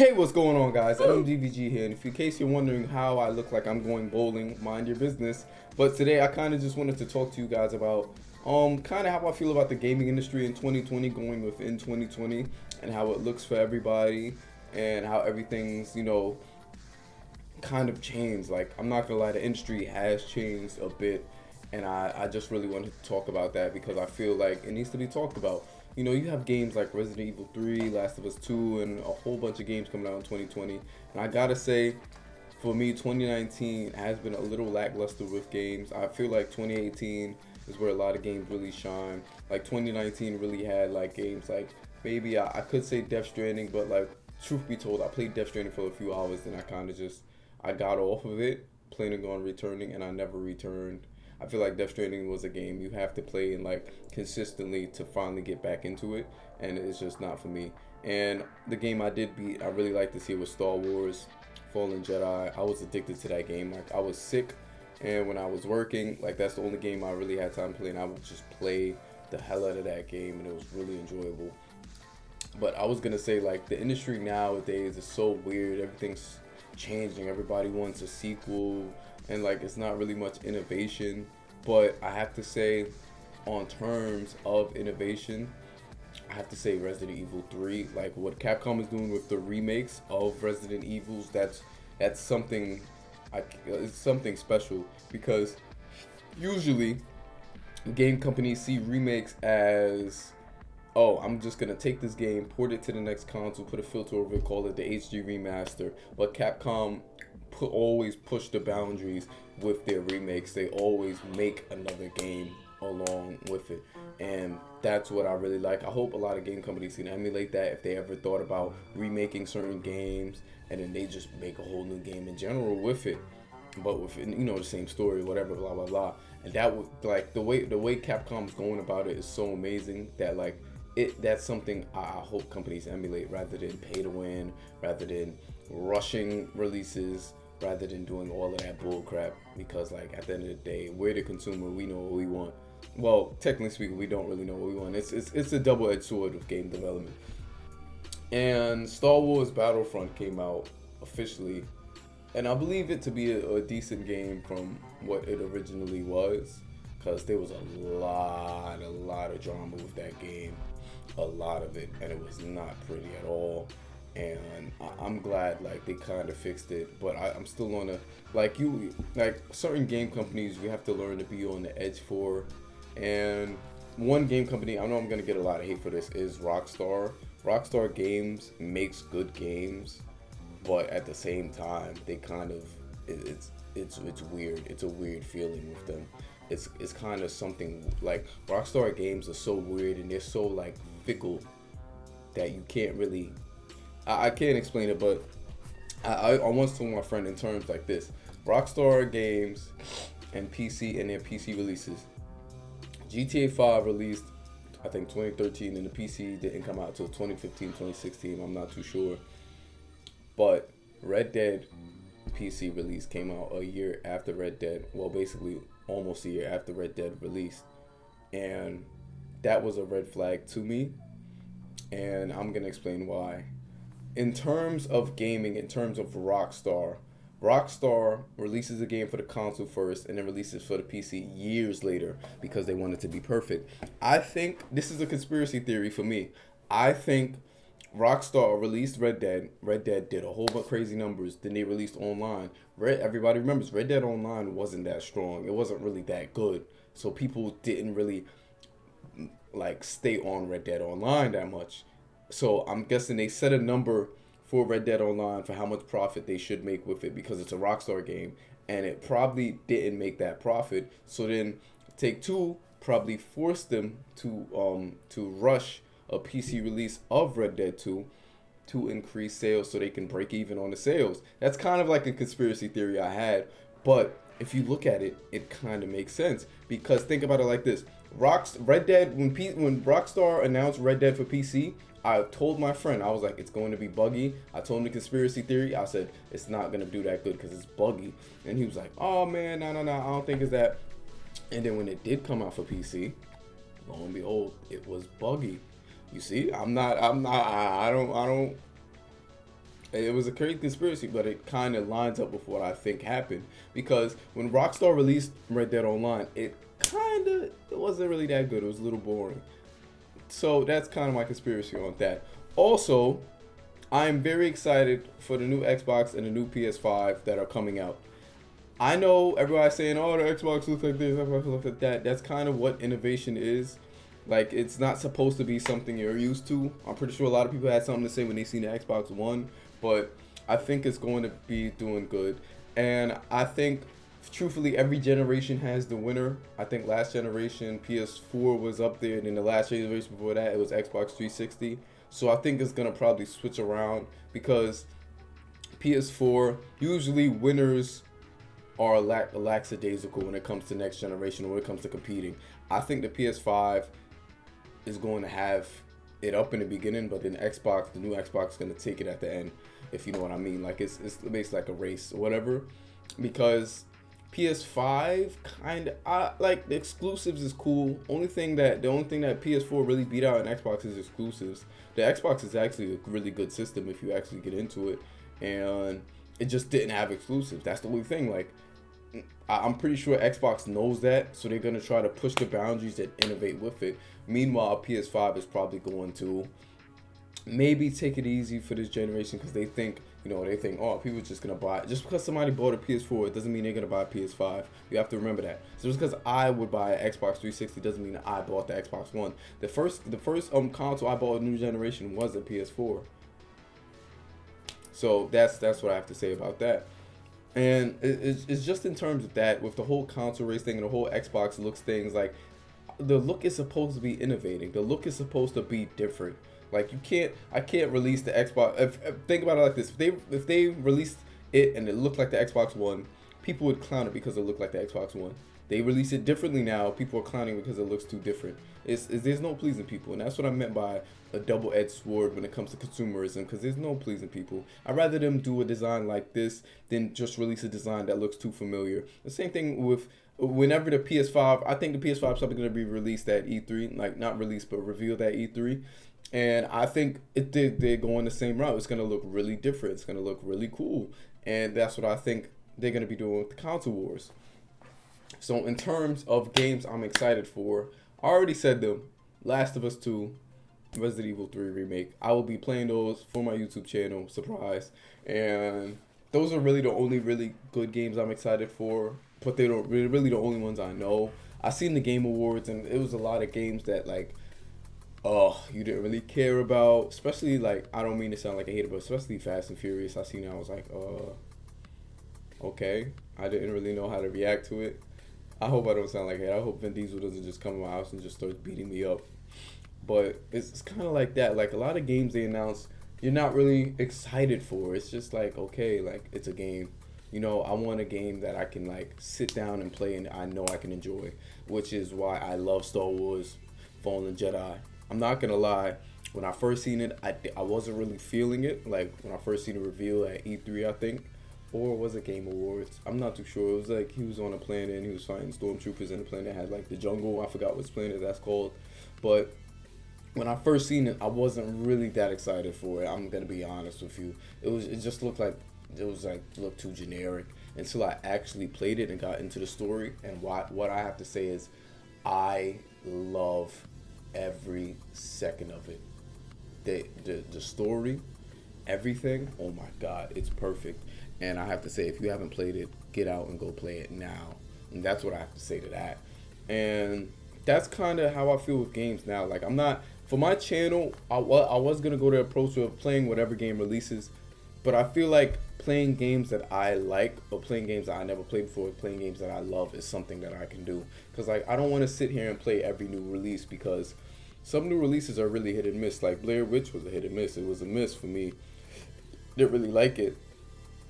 Hey, what's going on, guys? MMDVG here, and if in case you're wondering how I look like I'm going bowling, mind your business. But today I kind of just wanted to talk to you guys about kind of how I feel about the gaming industry in 2020, going within 2020, and how it looks for everybody, and how everything's, kind of changed. Like, I'm not gonna lie, the industry has changed a bit, and I just really wanted to talk about that because I feel like it needs to be talked about. You have games like Resident Evil 3, Last of Us 2, and a whole bunch of games coming out in 2020. And I gotta say, for me, 2019 has been a little lackluster with games. I feel like 2018 is where a lot of games really shine. Like 2019 really had like games like maybe I could say Death Stranding, but like truth be told, I played Death Stranding for a few hours, then I kind of just I got off of it, planning on returning, and I never returned. I feel like Death Stranding was a game you have to play and like consistently to finally get back into it, and it's just not for me. And the game I did beat, I really like to see, it was Star Wars Fallen Jedi. I was addicted to that game. Like, I was sick, and when I was working, like, that's the only game I really had time to play, and I would just play the hell out of that game, and it was really enjoyable. But I was gonna say, like, the industry nowadays is so weird. Everything's changing. Everybody wants a sequel, and like it's not really much innovation. But I have to say, on terms of innovation, I have to say Resident Evil 3, like what Capcom is doing with the remakes of Resident Evils, that's something it's something special, because usually game companies see remakes as, oh, I'm just gonna take this game, port it to the next console, put a filter over it, call it the HD remaster. But Capcom always push the boundaries with their remakes. They always make another game along with it, and that's what I really like. I hope a lot of game companies can emulate that if they ever thought about remaking certain games, and then they just make a whole new game in general with it, but with the same story, whatever, blah blah blah. And that would, like, the way Capcom's going about it is so amazing that like that's something I hope companies emulate, rather than pay to win, rather than rushing releases, rather than doing all of that bull crap. Because like at the end of the day, we're the consumer, we know what we want. Well, technically speaking, we don't really know what we want. It's a double-edged sword with game development. And Star Wars Battlefront came out officially, and I believe it to be a decent game from what it originally was, because there was a lot of drama with that game, a lot of it, and it was not pretty at all. And I'm glad like they kind of fixed it, but I'm still on a like certain game companies you have to learn to be on the edge for. And one game company, I know I'm gonna get a lot of hate for this, is Rockstar. Rockstar Games makes good games, but at the same time they kind of it's weird. It's a weird feeling with them. It's kind of something like Rockstar Games are so weird, and they're so like fickle that you can't really I can't explain it. But I once told my friend in terms like this: Rockstar Games and PC and their PC releases. GTA 5 released, I think, 2013, and the PC didn't come out till 2015, 2016. I'm not too sure. But Red Dead PC release came out a year after Red Dead. Well, basically almost a year after Red Dead released. And that was a red flag to me. And I'm going to explain why. In terms of gaming, in terms of Rockstar releases a game for the console first and then releases for the PC years later because they want it to be perfect. I think this is a conspiracy theory for me. I think Rockstar released Red Dead. Red Dead did a whole bunch of crazy numbers. Then they released Online. Everybody remembers Red Dead Online wasn't that strong. It wasn't really that good. So people didn't really like stay on Red Dead Online that much. So I'm guessing they set a number for Red Dead Online for how much profit they should make with it, because it's a Rockstar game, and it probably didn't make that profit. So then Take-Two probably forced them to rush a PC release of Red Dead 2 to increase sales so they can break even on the sales. That's kind of like a conspiracy theory I had, but if you look at it, it kind of makes sense, because think about it like this: Red Dead, when Rockstar announced Red Dead for PC, I told my friend, I was like, it's going to be buggy. I told him the conspiracy theory. I said, it's not going to do that good because it's buggy. And he was like, oh man, no, I don't think it's that. And then when it did come out for PC, lo and behold, it was buggy. You see, I don't It was a crazy conspiracy, but it kind of lines up with what I think happened. Because when Rockstar released Red Dead Online, it wasn't really that good. It was a little boring. So that's kind of my conspiracy on that. Also, I am very excited for the new Xbox and the new PS5 that are coming out. I know everybody's saying, "Oh, the Xbox looks like this, Xbox looks like that." That's kind of what innovation is. Like, it's not supposed to be something you're used to. I'm pretty sure a lot of people had something to say when they seen the Xbox One, but I think it's going to be doing good. And I think, truthfully, every generation has the winner. I think last generation PS4 was up there, and then the last generation before that it was Xbox 360. So I think it's gonna probably switch around because PS4 usually winners are lackadaisical when it comes to next generation or when it comes to competing. I think the PS5 is going to have it up in the beginning, but then the new Xbox is going to take it at the end, if you know what I mean. Like, it's basically like a race or whatever, because PS5 kind of, like, the exclusives is cool. The only thing that PS4 really beat out in Xbox is exclusives. The Xbox is actually a really good system if you actually get into it, and it just didn't have exclusives. That's the only thing. Like, I'm pretty sure Xbox knows that, so they're going to try to push the boundaries and innovate with it. Meanwhile, PS5 is probably going to maybe take it easy for this generation because they think, oh, people are just going to buy it. Just because somebody bought a PS4, it doesn't mean they're going to buy a PS5. You have to remember that. So just because I would buy an Xbox 360 doesn't mean that I bought the Xbox One. The first console I bought a new generation was a PS4. So that's what I have to say about that. And it's just in terms of that, with the whole console race thing and the whole Xbox looks things, like, the look is supposed to be innovating. The look is supposed to be different. Like, I can't release the Xbox. Think about it like this: if they released it and it looked like the Xbox One, people would clown it because it looked like the Xbox One. They release it differently now. People are clowning because it looks too different. There's no pleasing people, and that's what I meant by a double-edged sword when it comes to consumerism. Because there's no pleasing people. I'd rather them do a design like this than just release a design that looks too familiar. The same thing with whenever the PS5. I think the PS5 is probably going to be released at E3, like not released but revealed at E3. And I think they're going the same route. It's going to look really different. It's going to look really cool, and that's what I think they're going to be doing with the console wars. So in terms of games I'm excited for, I already said them. Last of Us 2, Resident Evil 3 Remake. I will be playing those for my YouTube channel, surprise. And those are really the only really good games I'm excited for, but they're really the only ones I know. I seen the Game Awards, and it was a lot of games that, like, you didn't really care about. Especially, like, I don't mean to sound like a hater, but especially Fast and Furious. I seen it, I was like, okay. I didn't really know how to react to it. I hope I don't sound like that. I hope Vin Diesel doesn't just come to my house and just start beating me up. But it's kind of like that. Like, a lot of games they announce, you're not really excited for. It's just like, okay, like, it's a game. I want a game that I can, like, sit down and play and I know I can enjoy. Which is why I love Star Wars Fallen Jedi. I'm not going to lie. When I first seen it, I wasn't really feeling it. Like, when I first seen the reveal at E3, I think. Or was it Game Awards? I'm not too sure. It was like he was on a planet and he was fighting stormtroopers, and the planet had, like, the jungle. I forgot what planet that's called. But when I first seen it, I wasn't really that excited for it. I'm gonna be honest with you. It just looked too generic until I actually played it and got into the story. And what I have to say is, I love every second of it. The story, everything. Oh my God, it's perfect. And I have to say, if you haven't played it, get out and go play it now. And that's what I have to say to that. And that's kind of how I feel with games now. Like, I'm not, for my channel, I was going to go the approach of playing whatever game releases. But I feel like playing games that I like, or playing games that I never played before, playing games that I love is something that I can do. Because, like, I don't want to sit here and play every new release, because some new releases are really hit and miss. Like, Blair Witch was a hit and miss. It was a miss for me. Didn't really like it.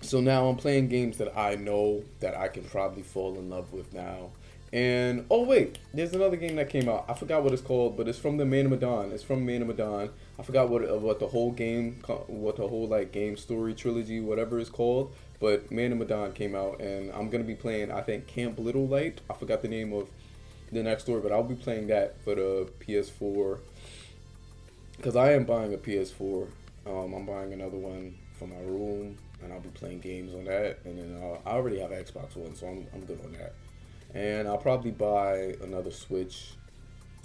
So now I'm playing games that I know that I can probably fall in love with now. And, oh wait, there's another game that came out. I forgot what it's called, but it's from the Man of Medan. It's from Man of Medan. I forgot what the whole game, like, game story trilogy, whatever it's called. But Man of Medan came out, and I'm going to be playing, I think, Camp Little Light. I forgot the name of the next story, but I'll be playing that for the PS4. Because I am buying a PS4. I'm buying another one for my room, and I'll be playing games on that. And then I already have an Xbox One, so I'm good on that. And I'll probably buy another Switch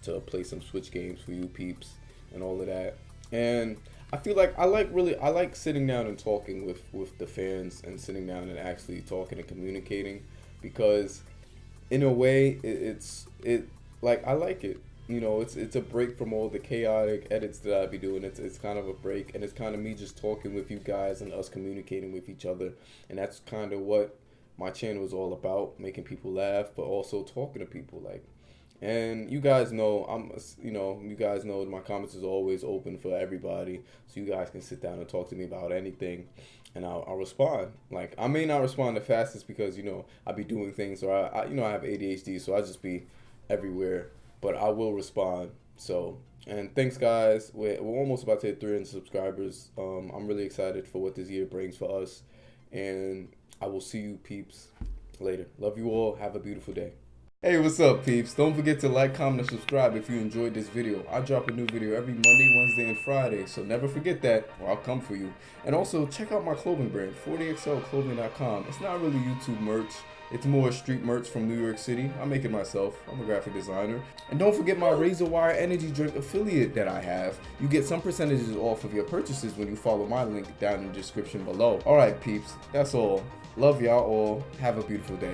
to play some Switch games for you peeps and all of that. And I feel like I like sitting down and talking with the fans, and sitting down and actually talking and communicating, because in a way it's like I like it. You know, it's a break from all the chaotic edits that I be doing. It's kind of a break, and it's kind of me just talking with you guys and us communicating with each other. And that's kind of what my channel is all about, making people laugh, but also talking to people. Like, and you guys know you guys know my comments is always open for everybody, so you guys can sit down and talk to me about anything, and I'll respond. Like, I may not respond the fastest because I be doing things, or I have ADHD, so I just be everywhere. But I will respond. So, and thanks guys. We're almost about to hit 300 subscribers. I'm really excited for what this year brings for us, and I will see you peeps later. Love you all. Have a beautiful day. Hey, what's up peeps? Don't forget to like, comment, and subscribe if you enjoyed this video. I drop a new video every Monday, Wednesday, and Friday, so never forget that, or I'll come for you. And also check out my clothing brand, 40xlclothing.com. It's not really YouTube merch. It's more street merch from New York City. I make it myself. I'm a graphic designer. And don't forget my Razor Wire energy drink affiliate that I have. You get some percentages off of your purchases when you follow my link down in the description below. Alright peeps, that's all. Love y'all all. Have a beautiful day.